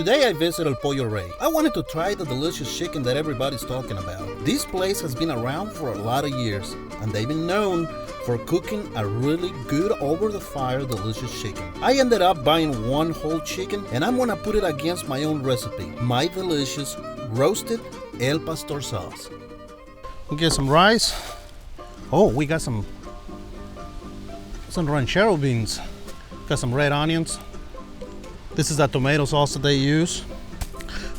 Today I visited Pollo Rey. I wanted to try the delicious chicken that everybody's talking about. This place has been around for a lot of years, and they've been known for cooking a really good over-the-fire delicious chicken. I ended up buying one whole chicken, and I'm gonna put it against my own recipe, my delicious roasted El Pastor sauce. We get some rice. Oh, we got some ranchero beans. Got some red onions. This is the tomato sauce that they use.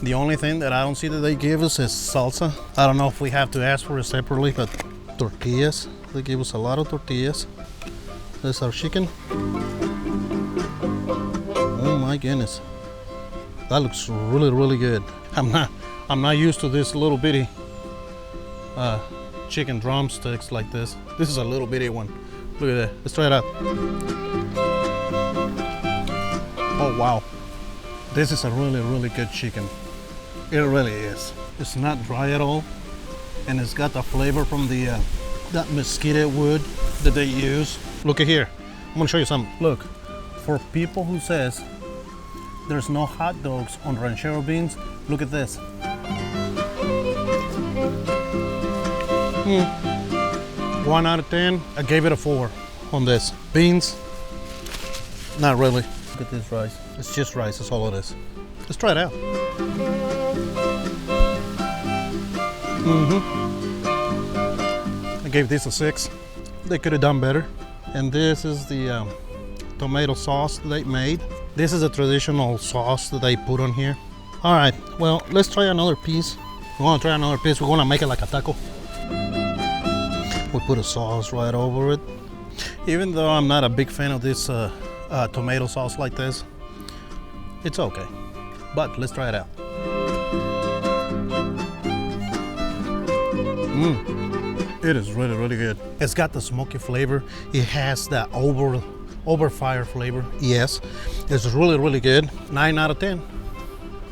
The only thing that I don't see that they give us is salsa. I don't know if we have to ask for it separately, but tortillas. They give us a lot of tortillas. This is our chicken. Oh my goodness. That looks really, really good. I'm not used to this little bitty chicken drumsticks like this. This is a little bitty one. Look at that. Let's try it out. Oh wow. This is a really, really good chicken. It really is. It's not dry at all, and it's got the flavor from the that mesquite wood that they use. Look at here. I'm gonna show you something. Look, for people who says there's no hot dogs on ranchero beans, look at this. 1 out of 10. I gave it a 4 on this. Beans, not really. Look at this rice. It's just rice, that's all it is. Let's try it out. I gave this a 6. They could have done better. And this is the tomato sauce that they made. This is a traditional sauce that they put on here. All right, well, let's try another piece. We want to try another piece. We're going to make it like a taco. We put a sauce right over it. Even though I'm not a big fan of this tomato sauce like this, it's okay. But let's try it out. It is really, really good. It's got the smoky flavor. It has that over fire flavor. Yes, it's really, really good. 9 out of 10.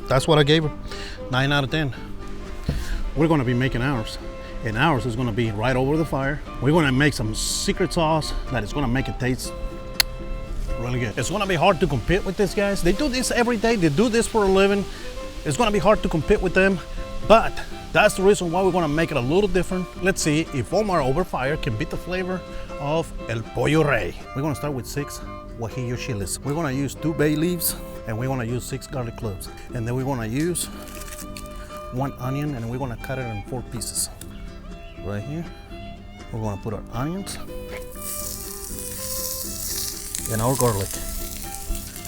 That's what I gave her. 9 out of 10. We're gonna be making ours, and ours is gonna be right over the fire. We're gonna make some secret sauce that is gonna make it taste really good. It's gonna be hard to compete with these guys. They do this every day. They do this for a living. It's gonna be hard to compete with them, but that's the reason why we're gonna make it a little different. Let's see if Omar over fire can beat the flavor of El Pollo Rey. We're gonna start with 6 guajillo chiles. We're gonna use 2 bay leaves, and we're gonna use 6 garlic cloves. And then we're gonna use 1 onion, and we're gonna cut it in 4 pieces. Right here, we're gonna put our onions and our garlic.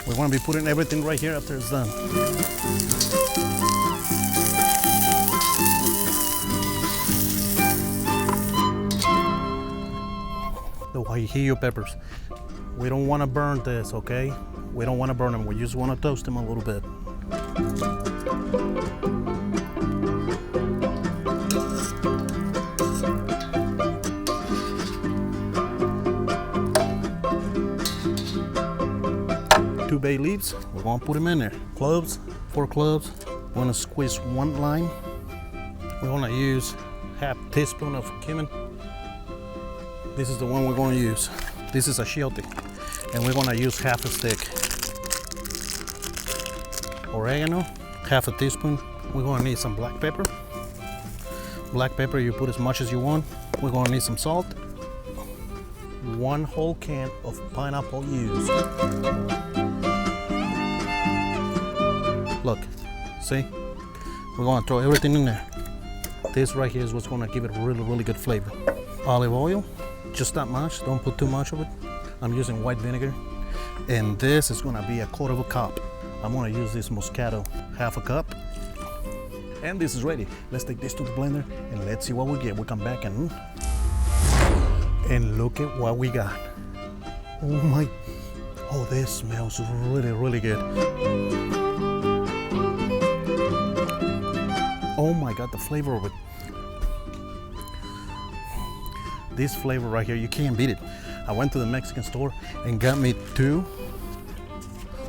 We're gonna be putting everything right here after it's done. The guajillo peppers. We don't wanna burn this, okay? We don't wanna burn them, we just wanna toast them a little bit. Bay leaves, we're gonna put them in there. Cloves, 4 cloves. We're gonna squeeze 1 lime. We're gonna use half teaspoon of cumin. This is the one we're gonna use. This is a achiote, and we're gonna use half a stick. Oregano, half a teaspoon. We're gonna need some black pepper. Black pepper, you put as much as you want. We're gonna need some salt. 1 whole can of pineapple juice. Look, see? We're gonna throw everything in there. This right here is what's gonna give it really, really good flavor. Olive oil, just that much, don't put too much of it. I'm using white vinegar. And this is gonna be 1/4 cup. I'm gonna use this Moscato, 1/2 cup. And this is ready. Let's take this to the blender and let's see what we get. We'll come back and look at what we got. Oh, this smells really, really good. Oh my God, the flavor of it. This flavor right here, you can't beat it. I went to the Mexican store and got me 2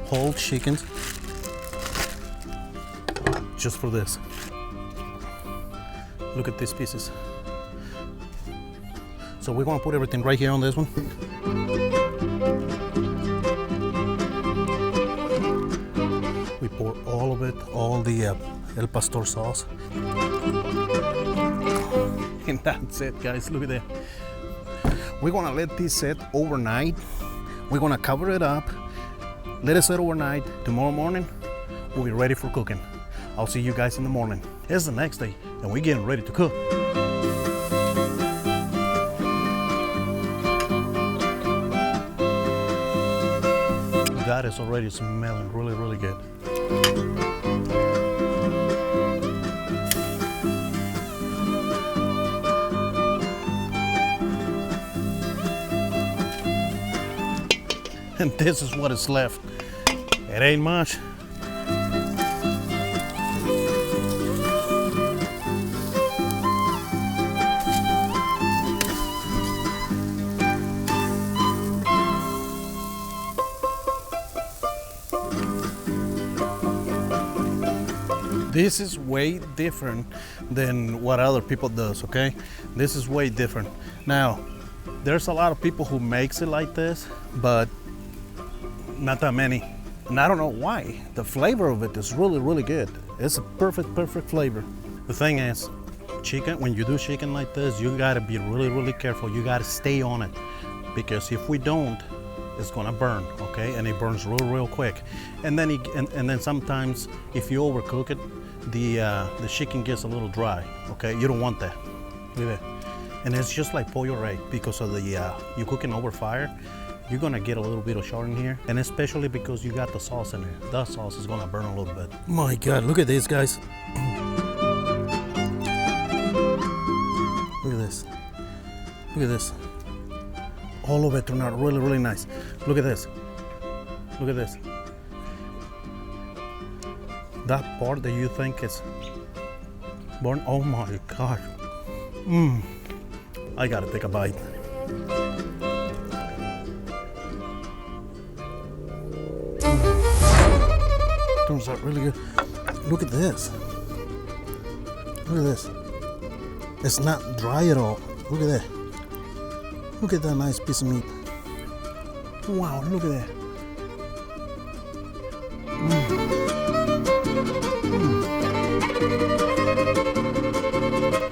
whole chickens just for this. Look at these pieces. So we're gonna put everything right here on this one. We pour all of it, all the El Pastor sauce. And that's it, guys. Look at that. We're gonna let this set overnight. We're gonna cover it up, let it set overnight. Tomorrow morning, we'll be ready for cooking. I'll see you guys in the morning. It's the next day, and we're getting ready to cook. That is already smelling really, really good. And this is what is left. It ain't much. This is way different than what other people does, okay? This is way different. Now, there's a lot of people who makes it like this, but not that many. And I don't know why. The flavor of it is really, really good. It's a perfect flavor. The thing is, chicken, when you do chicken like this, you gotta be really, really careful. You gotta stay on it, because if we don't, it's gonna burn, okay? And it burns real quick. And then and then sometimes if you overcook it, the chicken gets a little dry, okay? You don't want that. Look at that. And it's just like Pollo Rey, because of the you cooking over fire, you're gonna get a little bit of char in here, and especially because you got the sauce in there. The sauce is gonna burn a little bit. My God, look at this, guys. Look at this. Look at this. All of it turned out really, really nice. Look at this. Look at this. That part that you think is burnt, oh my God. I gotta take a bite. Turns out really good. Look at this. Look at this. It's not dry at all. Look at that. Look at that nice piece of meat. Wow, look at that.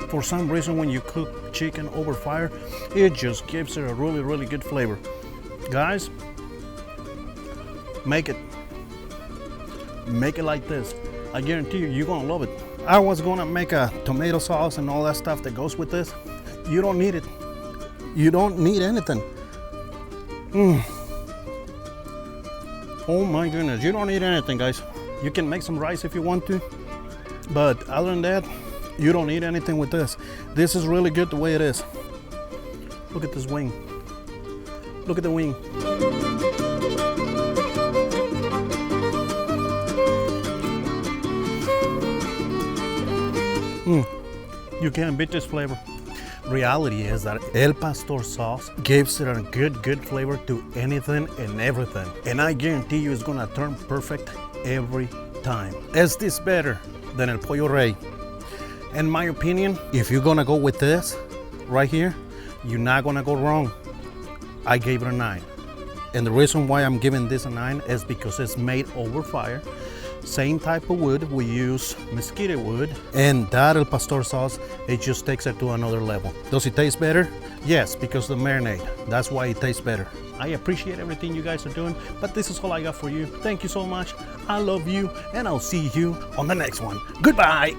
For some reason, when you cook chicken over fire, it just gives it a really, really good flavor. Guys, make it like this. I guarantee you, you're gonna love it. I was gonna make a tomato sauce and all that stuff that goes with this. You don't need it. You don't need anything. Oh my goodness, you don't need anything, guys. You can make some rice if you want to, but other than that, you don't need anything with this. This is really good the way it is. Look at this wing. Look at the wing. You can't beat this flavor. Reality is that El Pastor sauce gives it a good flavor to anything and everything. And I guarantee you it's gonna turn perfect every time. Is this better than El Pollo Rey? In my opinion, if you're gonna go with this right here, you're not gonna go wrong. I gave it a 9. And the reason why I'm giving this a 9 is because it's made over fire. Same type of wood, we use mesquite wood, and that El Pastor sauce, it just takes it to another level. Does it taste better? Yes, because of the marinade. That's why it tastes better. I appreciate everything you guys are doing, but this is all I got for you. Thank you so much. I love you, and I'll see you on the next one. Goodbye.